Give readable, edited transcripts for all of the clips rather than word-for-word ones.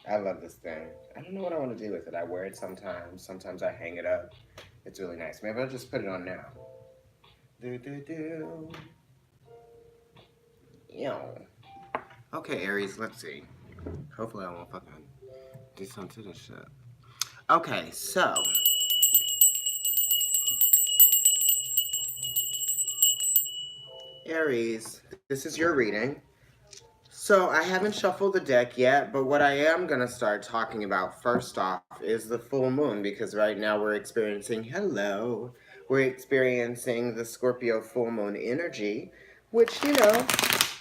I love this thing. I don't know what I want to do with it. I wear it sometimes. Sometimes I hang it up. It's really nice. Maybe I'll just put it on now. Do do do. Yo. Okay, Aries. Let's see. Hopefully I won't fucking do something to this shit. Okay, so Aries, this is your reading. So I haven't shuffled the deck yet, but what I am going to start talking about first off is the full moon, because right now we're experiencing the Scorpio full moon energy, which,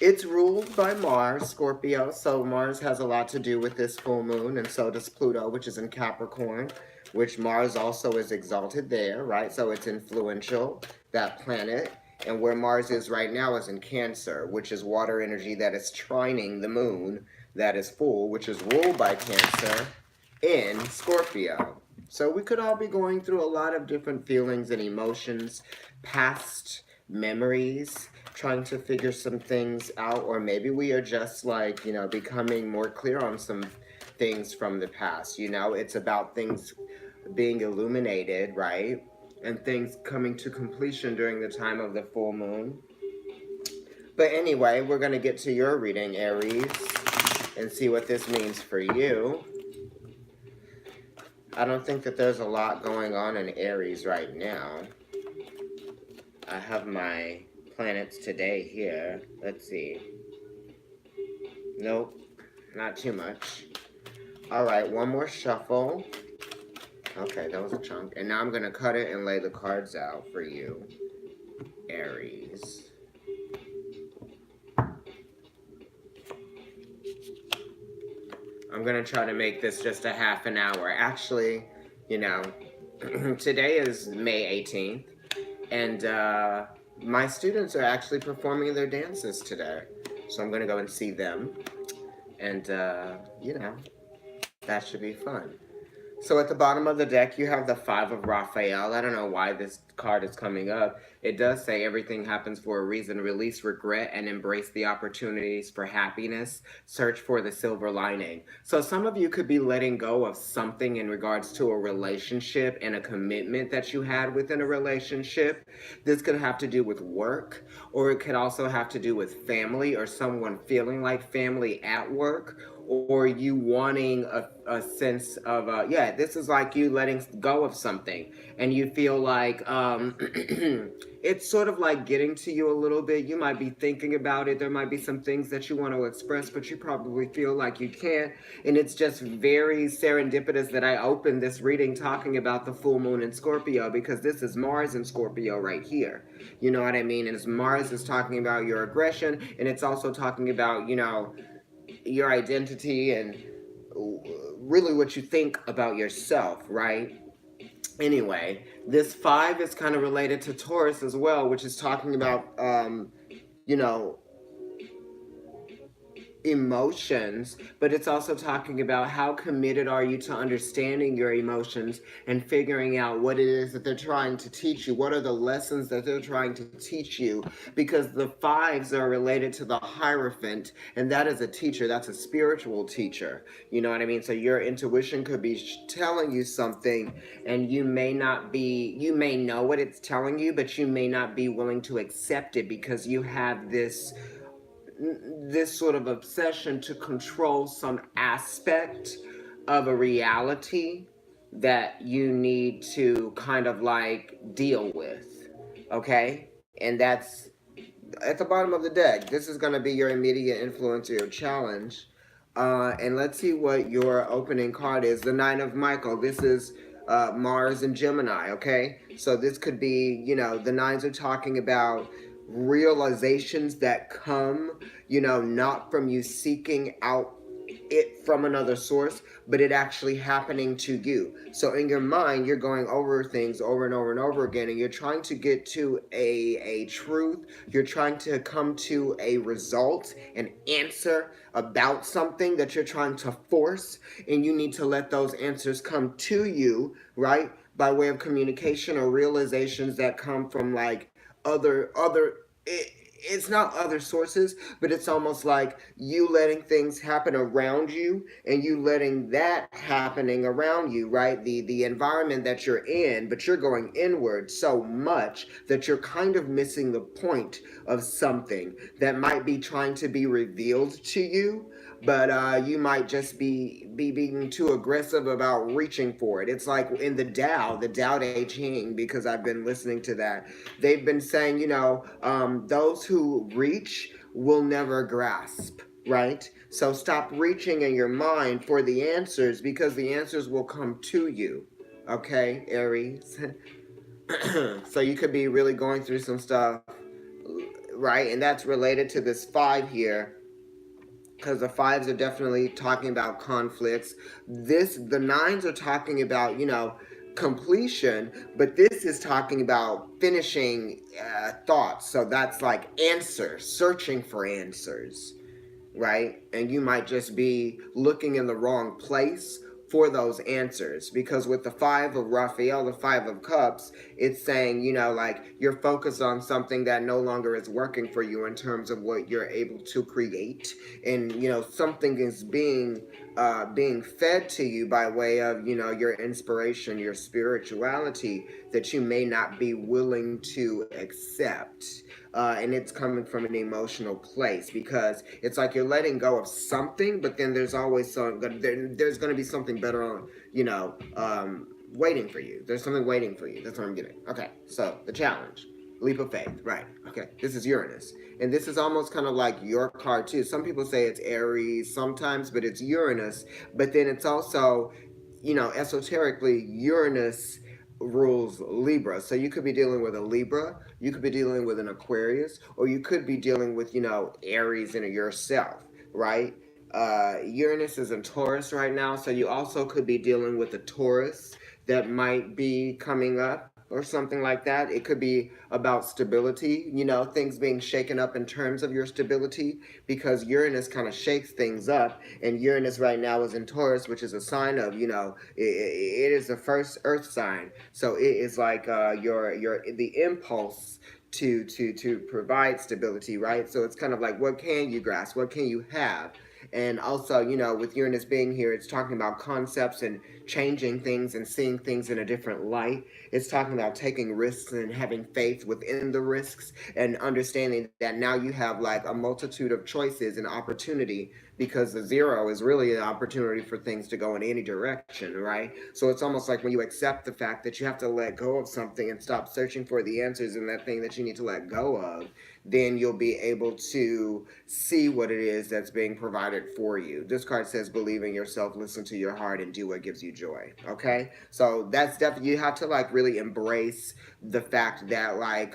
it's ruled by Mars, Scorpio, so Mars has a lot to do with this full moon, and so does Pluto, which is in Capricorn, which Mars also is exalted there, right? So it's influential, that planet. And where Mars is right now is in Cancer, which is water energy that is trining the moon that is full, which is ruled by Cancer in Scorpio. So we could all be going through a lot of different feelings and emotions, past memories, trying to figure some things out, or maybe we are just like, becoming more clear on some things from the past. It's about things being illuminated, right? And things coming to completion during the time of the full moon. But anyway, we're going to get to your reading, Aries, and see what this means for you. I don't think that there's a lot going on in Aries right now. I have my planets today here. Let's see. Nope, not too much. All right, one more shuffle. Okay, that was a chunk. And now I'm going to cut it and lay the cards out for you, Aries. I'm going to try to make this just a half an hour. Actually, today is May 18th, and my students are actually performing their dances today. So I'm going to go and see them, and, that should be fun. So at the bottom of the deck, you have the Five of Raphael. I don't know why this card is coming up. It does say everything happens for a reason. Release regret and embrace the opportunities for happiness. Search for the silver lining. So some of you could be letting go of something in regards to a relationship and a commitment that you had within a relationship. This could have to do with work, or it could also have to do with family or someone feeling like family at work, or you wanting a sense of, this is like you letting go of something, and you feel like it's sort of like getting to you a little bit. You might be thinking about it. There might be some things that you want to express, but you probably feel like you can't. And it's just very serendipitous that I opened this reading talking about the full moon in Scorpio, because this is Mars in Scorpio right here. You know what I mean? And Mars is talking about your aggression, and it's also talking about, your identity and really what you think about yourself, right? Anyway, this 5 is kind of related to Taurus as well, which is talking about, you know, emotions, but it's also talking about how committed are you to understanding your emotions and figuring out what it is that they're trying to teach you. What are the lessons that they're trying to teach you? Because the 5s are related to the Hierophant, and that is a teacher. That's a spiritual teacher. You know what I mean? So your intuition could be telling you something, and you may know what it's telling you, but you may not be willing to accept it because you have this sort of obsession to control some aspect of a reality that you need to kind of like deal with, okay? And that's at the bottom of the deck. This is going to be your immediate influence or your challenge. And let's see what your opening card is. The Nine of Michael. This is Mars and Gemini, okay? So this could be, the nines are talking about realizations that come, not from you seeking out it from another source, but it actually happening to you. So in your mind, you're going over things over and over and over again, and you're trying to get to a truth. You're trying to come to a result, an answer about something that you're trying to force, and you need to let those answers come to you, right? By way of communication or realizations that come from like other it's not other sources, but it's almost like you letting things happen around you and you letting that happening around you, right? The environment that you're in, but you're going inward so much that you're kind of missing the point of something that might be trying to be revealed to you, but you might just be being too aggressive about reaching for it. It's like in the Tao Te Ching, because I've been listening to that. They've been saying, those who reach will never grasp, right? So stop reaching in your mind for the answers, because the answers will come to you. Okay, Aries. So you could be really going through some stuff, right? And that's related to this five here, because the fives are definitely talking about conflicts. The nines are talking about, completion, but this is talking about finishing thoughts. So that's like answers, searching for answers, right? And you might just be looking in the wrong place for those answers, because with the five of Raphael, the five of cups, it's saying, like you're focused on something that no longer is working for you in terms of what you're able to create, and something is being fed to you by way of your inspiration, your spirituality, that you may not be willing to accept. And it's coming from an emotional place, because it's like you're letting go of something, but then there's always there's going to be something better on, waiting for you. There's something waiting for you. That's what I'm getting. Okay, so the challenge, leap of faith, right? Okay, this is Uranus, and this is almost kind of like your card too. Some people say it's Aries sometimes, but it's Uranus. But then it's also, esoterically, Uranus rules Libra. So you could be dealing with a Libra, you could be dealing with an Aquarius, or you could be dealing with, Aries in yourself, right? Uranus is in Taurus right now, so you also could be dealing with a Taurus that might be coming up or something like that. It could be about stability, things being shaken up in terms of your stability, because Uranus kind of shakes things up, and Uranus right now is in Taurus, which is a sign of, it is the first earth sign. So it is like the impulse to provide stability, right? So it's kind of like, what can you grasp? What can you have? And also, with Uranus being here, it's talking about concepts and changing things and seeing things in a different light. It's talking about taking risks and having faith within the risks, and understanding that now you have like a multitude of choices and opportunity, because the zero is really an opportunity for things to go in any direction, right? So it's almost like when you accept the fact that you have to let go of something and stop searching for the answers in that thing that you need to let go of, then you'll be able to see what it is that's being provided for you. This card says, believe in yourself, listen to your heart, and do what gives you joy. Okay? So that's definitely, you have to like really embrace the fact that like,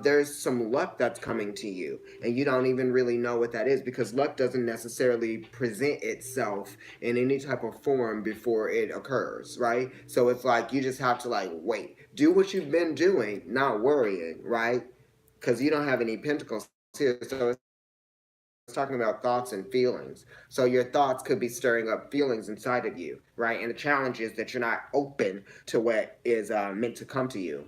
there's some luck that's coming to you, and you don't even really know what that is, because luck doesn't necessarily present itself in any type of form before it occurs, right? So it's like, you just have to like wait, do what you've been doing, not worrying, right? Because you don't have any pentacles here, so it's talking about thoughts and feelings. So your thoughts could be stirring up feelings inside of you, right? And the challenge is that you're not open to what is meant to come to you,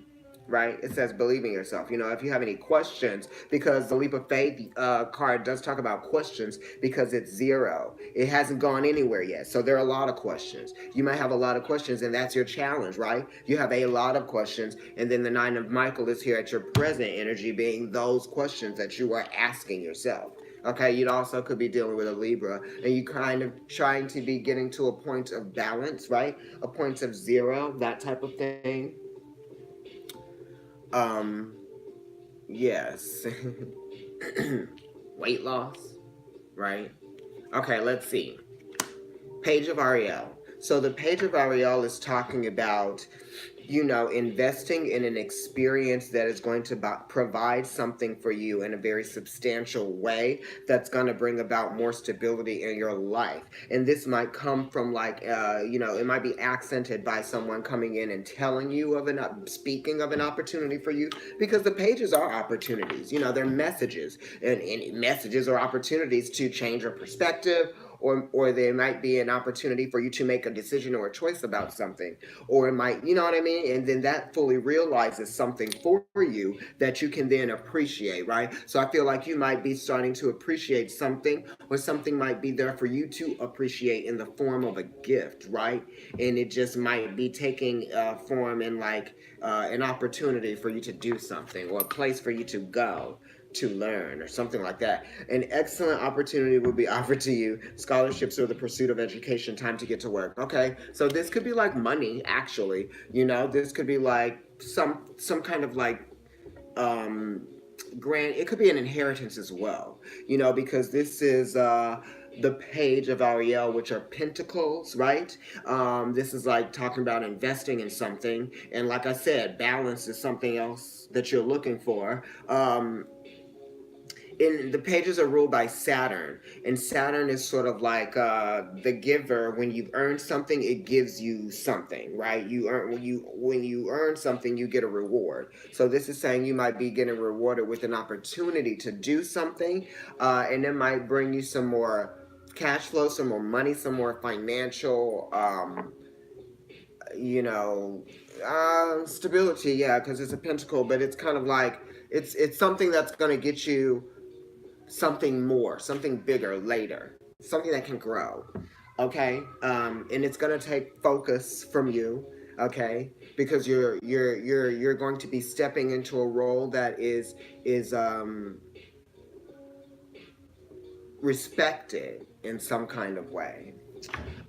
right? It says believe in yourself. If you have any questions, because the leap of faith card does talk about questions, because it's zero. It hasn't gone anywhere yet. So there are a lot of questions. You might have a lot of questions, and that's your challenge, right? You have a lot of questions, and then the Nine of Michael is here at your present energy, being those questions that you are asking yourself. Okay, you also could be dealing with a Libra, and you kind of trying to be getting to a point of balance, right? A point of zero, that type of thing. Um, yes. Weight loss, right? Okay, let's see. Page of Ariel. So the Page of Ariel is talking about, investing in an experience that is going to provide something for you in a very substantial way, that's going to bring about more stability in your life. And this might come from like, it might be accented by someone coming in and telling you speaking of an opportunity for you, because the pages are opportunities, they're messages, and messages are opportunities to change your perspective, or there might be an opportunity for you to make a decision or a choice about something, or it might, you know what I mean? And then that fully realizes something for you that you can then appreciate, right? So I feel like you might be starting to appreciate something, or something might be there for you to appreciate in the form of a gift, right? And it just might be taking form in like an opportunity for you to do something, or a place for you to go to learn, or something like that. An excellent opportunity will be offered to you. Scholarships or the pursuit of education, time to get to work. Okay, so this could be like money, actually. You know, this could be like some kind of like grant. It could be an inheritance as well, you know, because this is the page of Ariel, which are pentacles, right? This is like talking about investing in something, and like I said, balance is something else that you're looking for. In the pages are ruled by Saturn, and Saturn is sort of like the giver. When you've earned something, it gives you something, right? You earn when you earn something, you get a reward. So this is saying you might be getting rewarded with an opportunity to do something, and it might bring you some more cash flow, some more money, some more financial you know, stability. Yeah, because it's a pentacle, but it's kind of like it's something that's going to get you something more, something bigger later, something that can grow. Okay, and it's gonna take focus from you. Okay, because you're going to be stepping into a role that is respected in some kind of way.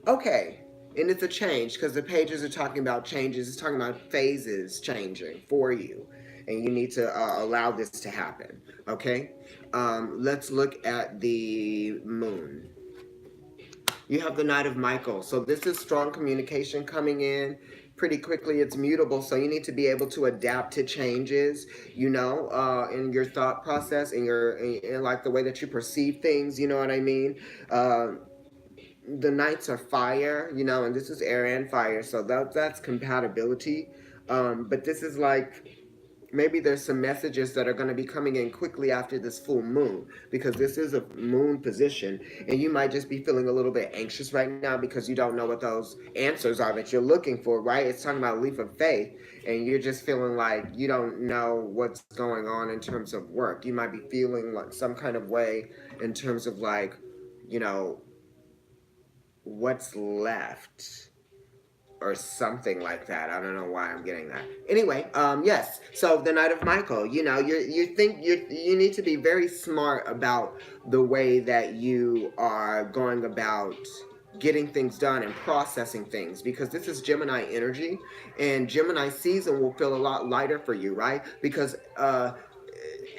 Okay, and it's a change because the pages are talking about changes. It's talking about phases changing for you, and you need to allow this to happen. Okay, let's look at the moon. You have the Knight of Michael. So this is strong communication coming in pretty quickly. It's mutable, so you need to be able to adapt to changes, you know, in your thought process, in like the way that you perceive things. You know what I mean? The Knights are fire, you know, and this is air and fire, so that's compatibility. But this is like maybe there's some messages that are going to be coming in quickly after this full moon, because this is a moon position, and you might just be feeling a little bit anxious right now because you don't know what those answers are that you're looking for, right? It's talking about leap of faith, and you're just feeling like you don't know what's going on in terms of work. You might be feeling like some kind of way in terms of like, you know, what's left or something like that. I don't know why I'm getting that. Anyway, yes. So the Knight of Michael, you know, you need to be very smart about the way that you are going about getting things done and processing things, because this is Gemini energy, and Gemini season will feel a lot lighter for you, right? Because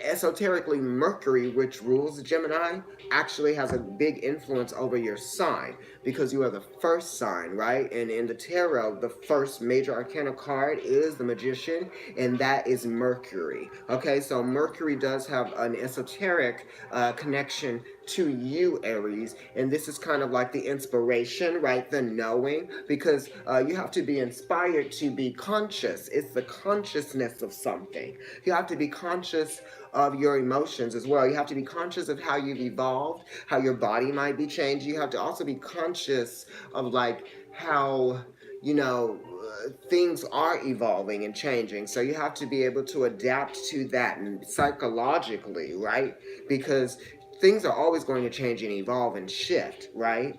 esoterically, Mercury, which rules Gemini, actually has a big influence over your sign, because you are the first sign, right? And in the tarot, the first major arcana card is the Magician, and that is Mercury. Okay, so Mercury does have an esoteric connection to you, Aries, and this is kind of like the inspiration, right? The knowing, because you have to be inspired to be conscious. It's the consciousness of something. You have to be conscious of your emotions as well. You have to be conscious of how you've evolved, how your body might be changed. You have to also be conscious of like how, you know, things are evolving and changing. So you have to be able to adapt to that, and psychologically, right? Because things are always going to change and evolve and shift, right?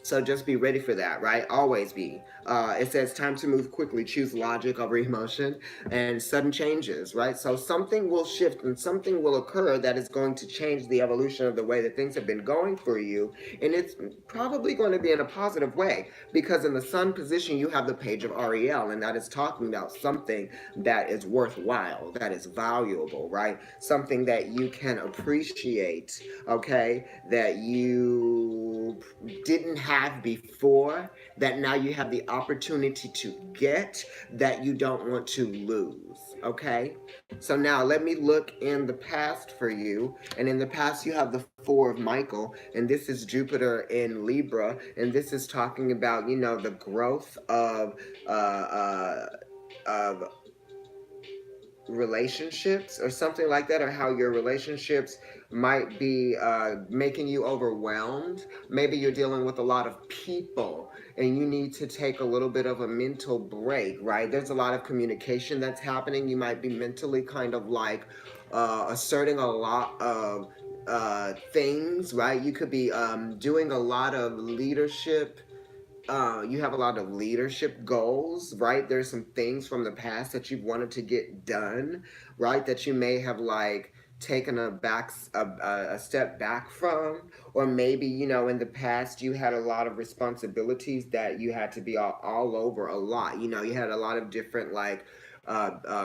So just be ready for that, right? Always be. It says time to move quickly, choose logic over emotion, and sudden changes, right? So something will shift and something will occur that is going to change the evolution of the way that things have been going for you. And it's probably going to be in a positive way, because in the sun position, you have the page of Ariel, and that is talking about something that is worthwhile, that is valuable, right? Something that you can appreciate, okay? That you didn't have before, that now you have the opportunity to get, that you don't want to lose. Okay, so now let me look in the past for you. And in the past, you have the Four of Michael, and this is Jupiter in Libra, and this is talking about, you know, the growth of relationships or something like that, or how your relationships might be making you overwhelmed. Maybe you're dealing with a lot of people and you need to take a little bit of a mental break, right? There's a lot of communication that's happening. You might be mentally kind of like asserting a lot of things, right? You could be doing a lot of leadership. You have a lot of leadership goals, right? There's some things from the past that you've wanted to get done, right? That you may have like taken a step back from, or maybe, you know, in the past you had a lot of responsibilities that you had to be all over a lot. You know, you had a lot of different like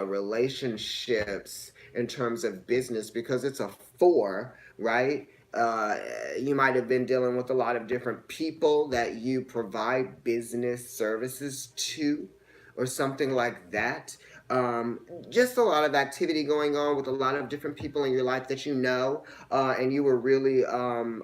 relationships in terms of business, because it's a four, right? uh, you might have been dealing with a lot of different people that you provide business services to, or something like that. Um, just a lot of activity going on with a lot of different people in your life that you know, and you were really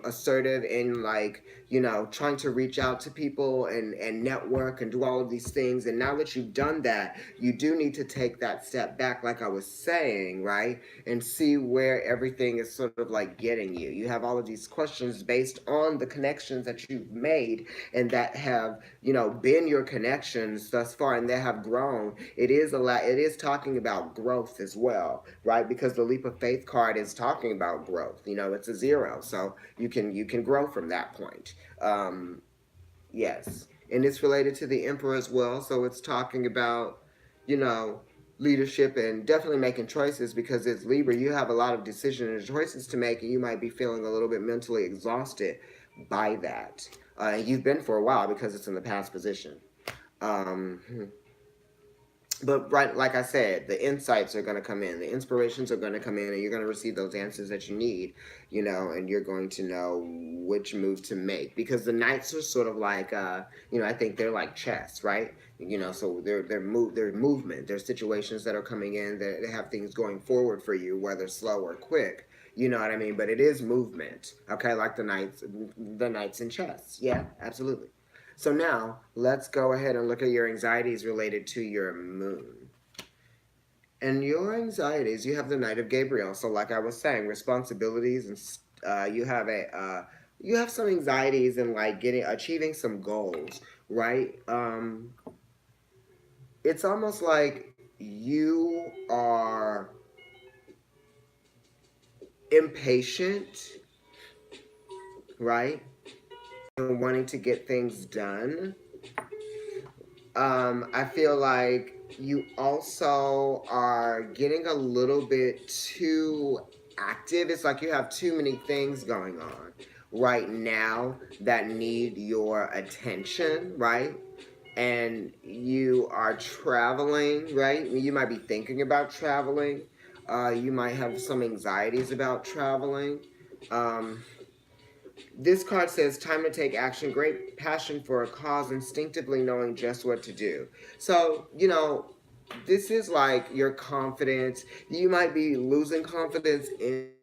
assertive in, like, you know, trying to reach out to people and network and do all of these things. And now that you've done that, you do need to take that step back, like I was saying, right? And see where everything is sort of like getting you. You have all of these questions based on the connections that you've made and that have, you know, been your connections thus far, and they have grown. It is a lot. It is talking about growth as well, right? Because the leap of faith card is talking about growth. You know, it's a zero, so you can grow from that point. Yes, and it's related to the emperor as well. So it's talking about, you know, leadership and definitely making choices, because it's Libra. You have a lot of decisions and choices to make, and you might be feeling a little bit mentally exhausted by that. And you've been for a while because it's in the past position. Um, but right, like I said, the insights are going to come in, the inspirations are going to come in, and you're going to receive those answers that you need, you know, and you're going to know which move to make, because the knights are sort of like, you know, I think they're like chess, right? You know, so they're movement, there's situations that are coming in that they have things going forward for you, whether slow or quick. You know what I mean? But it is movement, okay? Like the knights in chess. Yeah, absolutely. So now let's go ahead and look at your anxieties related to your moon. And your anxieties, you have the Knight of Gabriel. So like I was saying, responsibilities, and you have some anxieties in like achieving some goals, right? It's almost like you are impatient, right? And wanting to get things done. I feel like you also are getting a little bit too active. It's like you have too many things going on right now that need your attention, right? And you are traveling, right? You might be thinking about traveling. You might have some anxieties about traveling. Um, this card says, time to take action, great passion for a cause, instinctively knowing just what to do. So, you know, this is like your confidence. You might be losing confidence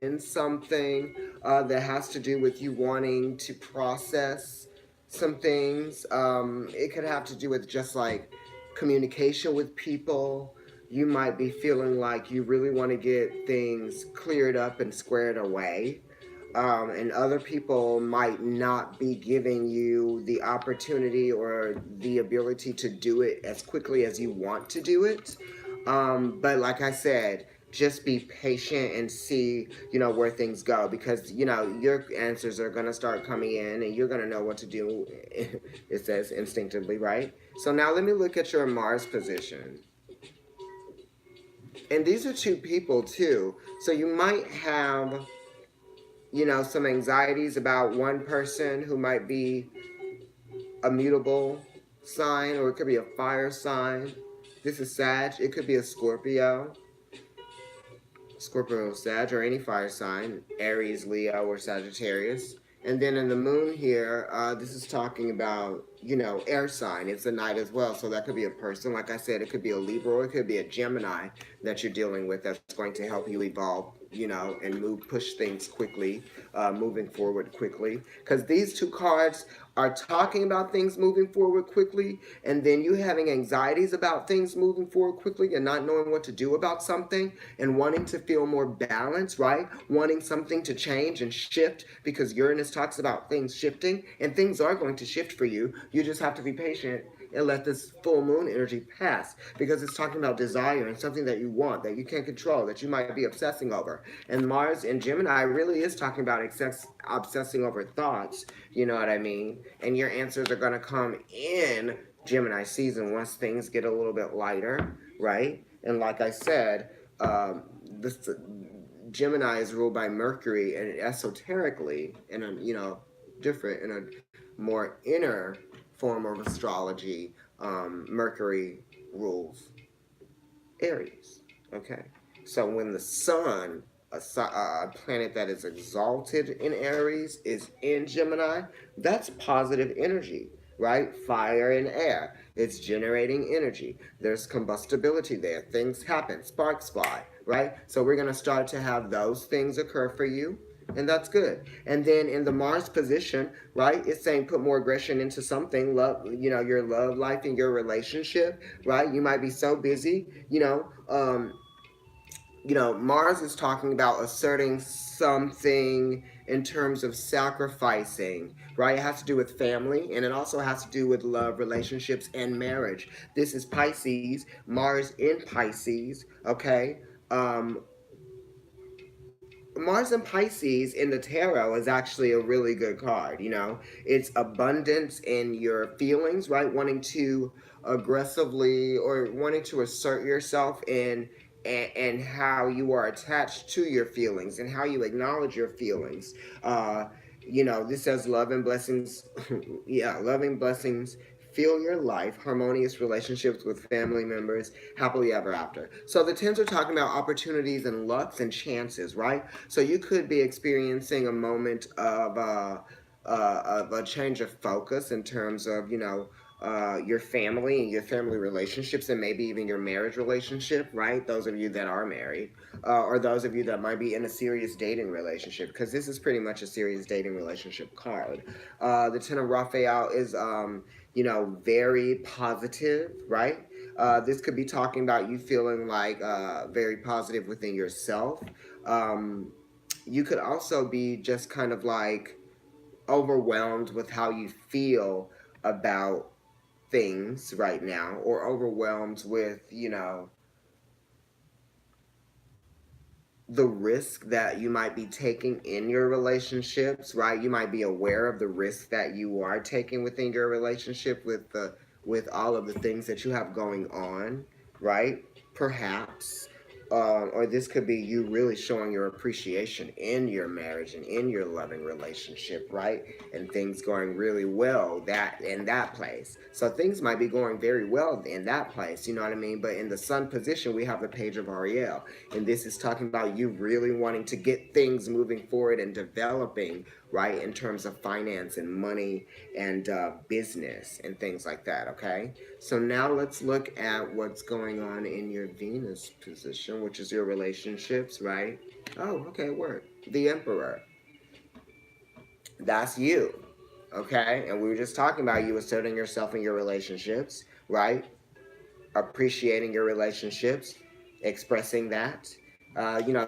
in something that has to do with you wanting to process some things. It could have to do with just like communication with people. You might be feeling like you really want to get things cleared up and squared away, and other people might not be giving you the opportunity or the ability to do it as quickly as you want to do it. But like I said, just be patient and see, you know, where things go, because, you know, your answers are going to start coming in and you're going to know what to do. It says instinctively, right? So now let me look at your Mars position. And these are two people too. So you might have, you know, some anxieties about one person who might be a mutable sign, or it could be a fire sign. This is Sag. It could be a Scorpio, Sag, or any fire sign, Aries, Leo, or Sagittarius. And then in the moon here, this is talking about, you know, air sign. It's a night as well. So that could be a person. Like I said, it could be a Libra, or it could be a Gemini that you're dealing with that's going to help you evolve you know, and push things quickly, moving forward quickly. Because these two cards are talking about things moving forward quickly, and then you having anxieties about things moving forward quickly and not knowing what to do about something and wanting to feel more balanced, right? Wanting something to change and shift, because Uranus talks about things shifting, and things are going to shift for you. You just have to be patient and let this full moon energy pass, because it's talking about desire and something that you want, that you can't control, that you might be obsessing over. And Mars in Gemini really is talking about obsessing over thoughts, you know what I mean? And your answers are going to come in Gemini season once things get a little bit lighter, right? And like I said, this Gemini is ruled by Mercury, and esoterically, in a, you know, different, in a more inner form of astrology, Mercury rules Aries. Okay, so when the sun, a planet that is exalted in Aries, is in Gemini, that's positive energy, right? Fire and air. It's generating energy. There's combustibility there. Things happen. Sparks fly, right? So we're going to start to have those things occur for you. And that's good. And then in the Mars position, right, it's saying put more aggression into something, love, you know, your love life and your relationship, right? You might be so busy, Mars is talking about asserting something in terms of sacrificing, right? It has to do with family, and it also has to do with love, relationships, and marriage. This is Pisces, Mars in Pisces, okay? Mars and Pisces in the tarot is actually a really good card, you know. It's abundance in your feelings, right? Wanting to aggressively or wanting to assert yourself in and how you are attached to your feelings and how you acknowledge your feelings. This says love and blessings. Yeah, loving blessings feel your life, harmonious relationships with family members, happily ever after. So the tens are talking about opportunities and lucks and chances, right? So you could be experiencing a moment of a change of focus in terms of, your family and your family relationships, and maybe even your marriage relationship, right? Those of you that are married, or those of you that might be in a serious dating relationship, because this is pretty much a serious dating relationship card. The Ten of Raphael is, very positive, right? This could be talking about you feeling like very positive within yourself. You could also be just kind of like overwhelmed with how you feel about things right now, or overwhelmed with, the risk that you might be taking in your relationships, right? You might be aware of the risk that you are taking within your relationship with all of the things that you have going on, right? Perhaps. Or this could be you really showing your appreciation in your marriage and in your loving relationship, right? And things going really well that in that place. So things might be going very well in that place, you know what I mean? But in the sun position, we have the page of Ariel. And this is talking about you really wanting to get things moving forward and developing, right? In terms of finance and money and business and things like that, okay? So now let's look at what's going on in your Venus position, which is your relationships, right? Oh, okay, word. The Emperor. That's you, okay? And we were just talking about you asserting yourself in your relationships, right? Appreciating your relationships, expressing that.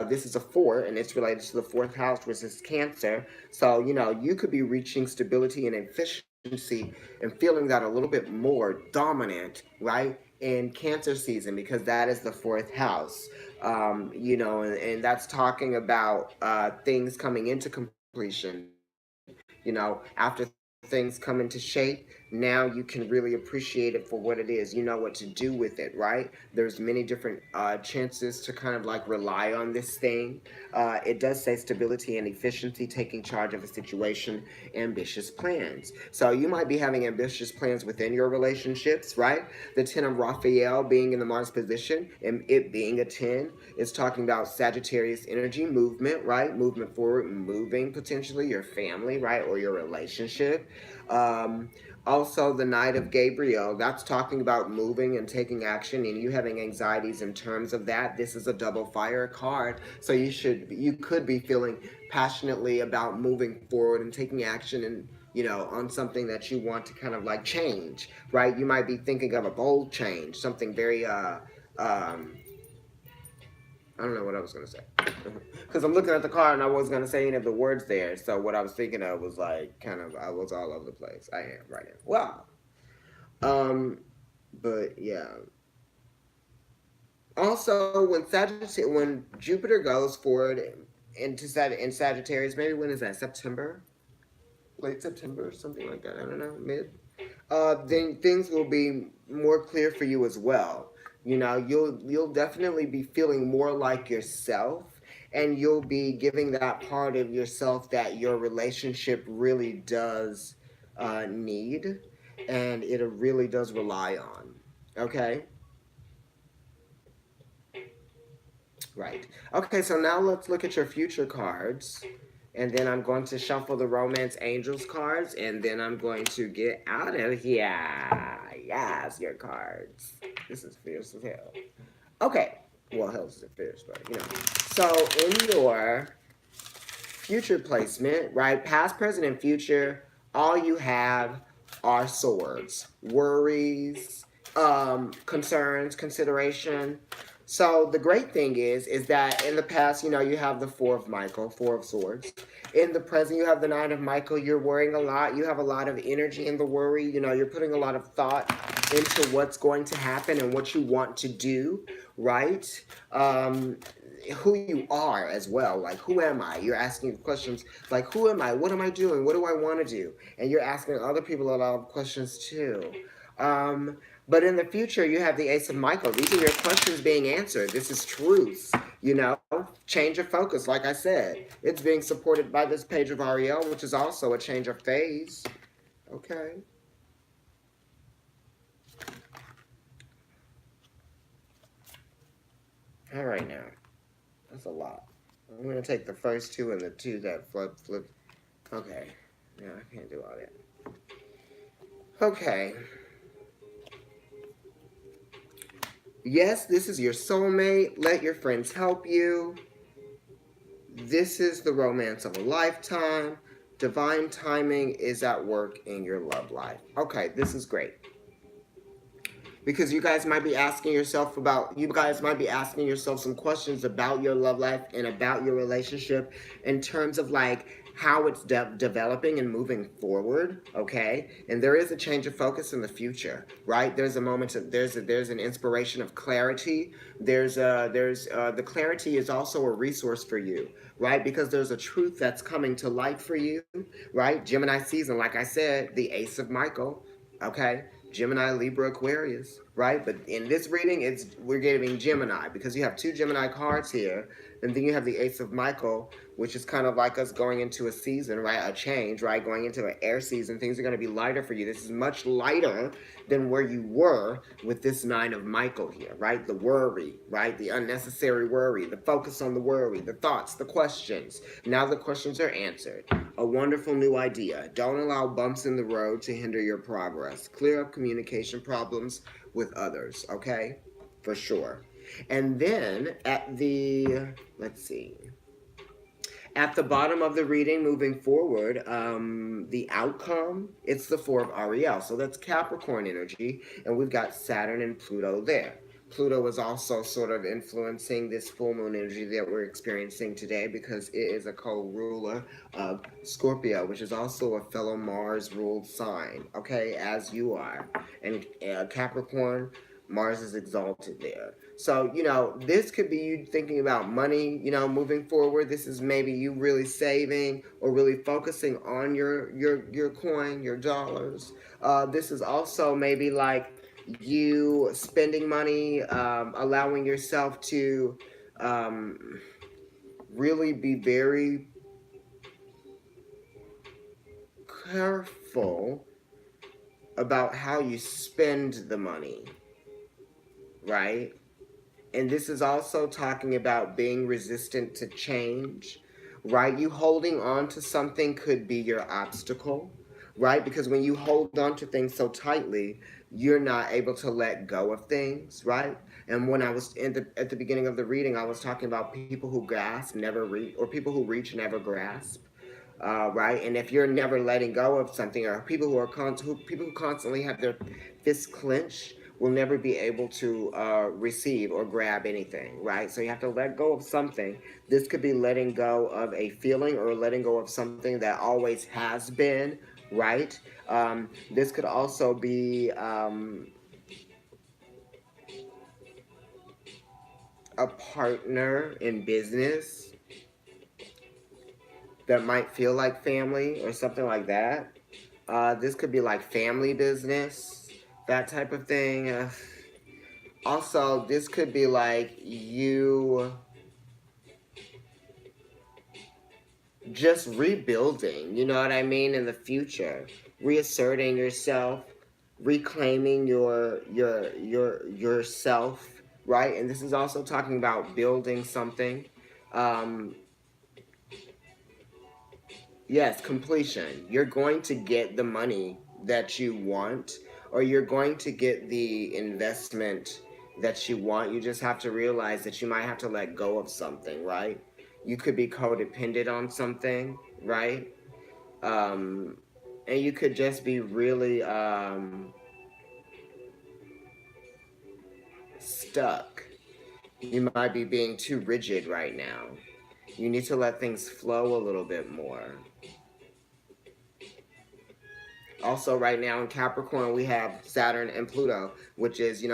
This is a 4, and it's related to the 4th house, which is Cancer. So, you could be reaching stability and efficiency and feeling that a little bit more dominant, right, in Cancer season, because that is the 4th house. And that's talking about things coming into completion. After things come into shape, now you can really appreciate it for what it is. You know what to do with it, right? There's many different chances to kind of like rely on this thing. It does say stability and efficiency, taking charge of a situation, ambitious plans. So you might be having ambitious plans within your relationships, right? The 10 of Raphael being in the Mars position and it being a 10 is talking about Sagittarius energy, movement, right? Movement forward, moving potentially your family, right? Or your relationship. Also, the Knight of Gabriel, that's talking about moving and taking action and you having anxieties in terms of that. This is a double fire card. So you could be feeling passionately about moving forward and taking action and, you know, on something that you want to kind of like change, right? You might be thinking of a bold change, something very, I don't know what I was going to say. Because I'm looking at the card and I wasn't going to say any of the words there. So what I was thinking of was like kind of, I was all over the place. I am right now. Wow. But yeah. Also, when Jupiter goes forward in Sagittarius, maybe when is that? September? Late September or something like that. I don't know. Mid? Then things will be more clear for you as well. You know, you'll definitely be feeling more like yourself, and you'll be giving that part of yourself that your relationship really does need, and it really does rely on. Okay. Right. Okay, so now let's look at your future cards. And then I'm going to shuffle the Romance Angels cards. And then I'm going to get out of here. Yes, your cards. This is fierce as hell. Okay. Well, hell's fierce, but you know. So in your future placement, right? Past, present, and future, all you have are swords, worries, concerns, consideration. So the great thing is that in the past, you know, you have the Four of Michael, Four of Swords. In the present, you have the Nine of Michael. You're worrying a lot. You have a lot of energy in the worry. You know, you're putting a lot of thought into what's going to happen and what you want to do, right? Who you are as well. Like, who am I? You're asking questions like, who am I? What am I doing? What do I want to do? And you're asking other people a lot of questions too. But in the future, you have the Ace of Michael. These are your questions being answered. This is truth, you know? Change of focus, like I said. It's being supported by this page of Ariel, which is also a change of phase. Okay. All right, now. That's a lot. I'm going to take the first two and the two that flip. Okay. Yeah, I can't do all that. Okay. Yes, this is your soulmate. Let your friends help you. This is the romance of a lifetime. Divine timing is at work in your love life. Okay, this is great. Because you guys might be asking yourself some questions about your love life and about your relationship in terms of like how it's developing and moving forward, okay? And there is a change of focus in the future, right? There's a moment of there's an inspiration of clarity. The clarity is also a resource for you, right? Because there's a truth that's coming to light for you, right? Gemini season, like I said, the Ace of Michael, okay? Gemini, Libra, Aquarius, right? But in this reading, we're getting Gemini because you have two Gemini cards here, and then you have the Ace of Michael, which is kind of like us going into a season, right? A change, right? Going into an air season, things are going to be lighter for you. This is much lighter than where you were with this Nine of Michael here, right? The worry, right? The unnecessary worry, the focus on the worry, the thoughts, the questions. Now the questions are answered. A wonderful new idea. Don't allow bumps in the road to hinder your progress. Clear up communication problems with others, okay? For sure. And then let's see. At the bottom of the reading, moving forward, the outcome, it's the Four of Ariel. So that's Capricorn energy, and we've got Saturn and Pluto there. Pluto is also sort of influencing this full moon energy that we're experiencing today because it is a co-ruler of Scorpio, which is also a fellow Mars-ruled sign, okay, as you are. And Capricorn, Mars is exalted there. So, you know, this could be you thinking about money, you know, moving forward. This is maybe you really saving or really focusing on your coin, your dollars. This is also maybe like you spending money, allowing yourself to really be very careful about how you spend the money, right? And this is also talking about being resistant to change, right? You holding on to something could be your obstacle, right? Because when you hold on to things so tightly, you're not able to let go of things, right? And when I was at the beginning of the reading, I was talking about people who grasp never reach, or people who reach never grasp, right? And if you're never letting go of something, or people who are people who constantly have their fists clenched, will never be able to receive or grab anything, right? So you have to let go of something. This could be letting go of a feeling or letting go of something that always has been, right? This could also be a partner in business that might feel like family or something like that. This could be like family business, that type of thing. Also, this could be like you just rebuilding, you know what I mean, in the future, reasserting yourself, reclaiming yourself, right? And this is also talking about building something. Um, yes, completion. You're going to get the money that you want, or you're going to get the investment that you want. You just have to realize that you might have to let go of something, right? You could be codependent on something, right? um, and you could just be really stuck. You might be being too rigid right now. You need to let things flow a little bit more. Also, right now in Capricorn, we have Saturn and Pluto, which is,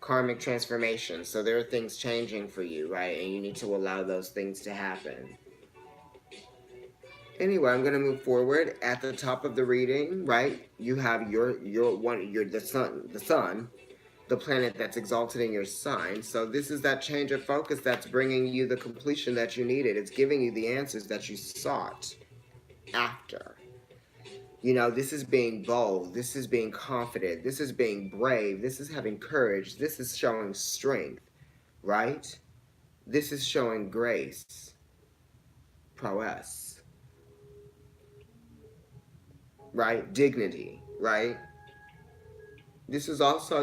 karmic transformation. So there are things changing for you, right? And you need to allow those things to happen. Anyway, I'm gonna move forward. At the top of the reading, right? You have the sun, the planet that's exalted in your sign. So this is that change of focus that's bringing you the completion that you needed. It's giving you the answers that you sought after. This is being bold. This is being confident. This is being brave. This is having courage. This is showing strength, right? This is showing grace, prowess, right? Dignity, right? This is also,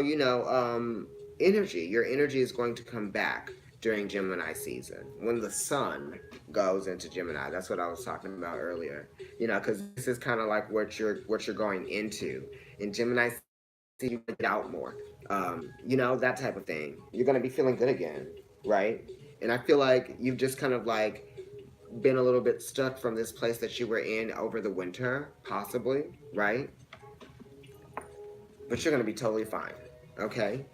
energy. Your energy is going to come back during Gemini season when the sun goes into Gemini. That's what I was talking about earlier. Because this is kind of like what you're going into in Gemini season. You get out more. That type of thing. You're gonna be feeling good again, right? And I feel like you've just kind of like been a little bit stuck from this place that you were in over the winter, possibly, right? But you're gonna be totally fine. Okay.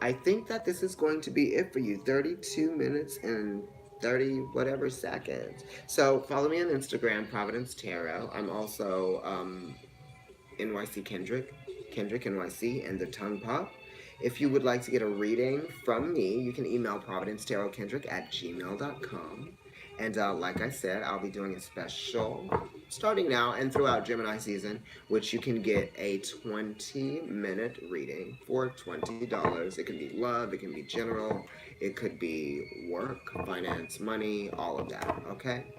I think that this is going to be it for you. 32 minutes and 30 whatever seconds. So follow me on Instagram, Providence Tarot. I'm also NYC Kendrick NYC, and the Tongue Pop. If you would like to get a reading from me, you can email providencetarotKendrick@gmail.com. And like I said, I'll be doing a special starting now and throughout Gemini season, which you can get a 20-minute reading for $20. It can be love, it can be general, it could be work, finance, money, all of that, okay?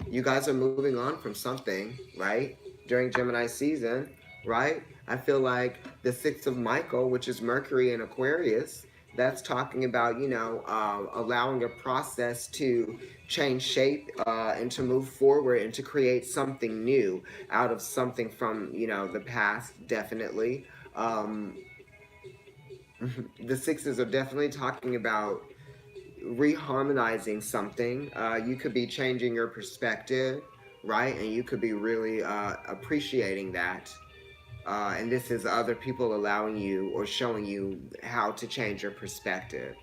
You guys are moving on from something, right? During Gemini season, right? I feel like the 6th of Michael, which is Mercury in Aquarius, that's talking about, allowing a process to change shape and to move forward and to create something new out of something from, the past, definitely. The sixes are definitely talking about reharmonizing something. You could be changing your perspective, right? And you could be really appreciating that. And this is other people allowing you or showing you how to change your perspective.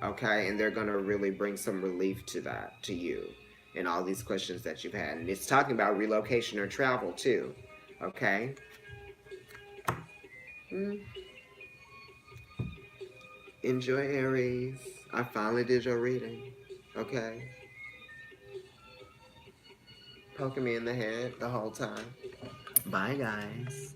Okay? And they're going to really bring some relief to that, to you, and all these questions that you've had. And it's talking about relocation or travel, too. Okay? Enjoy, Aries. I finally did your reading. Okay? Poking me in the head the whole time. Bye, guys.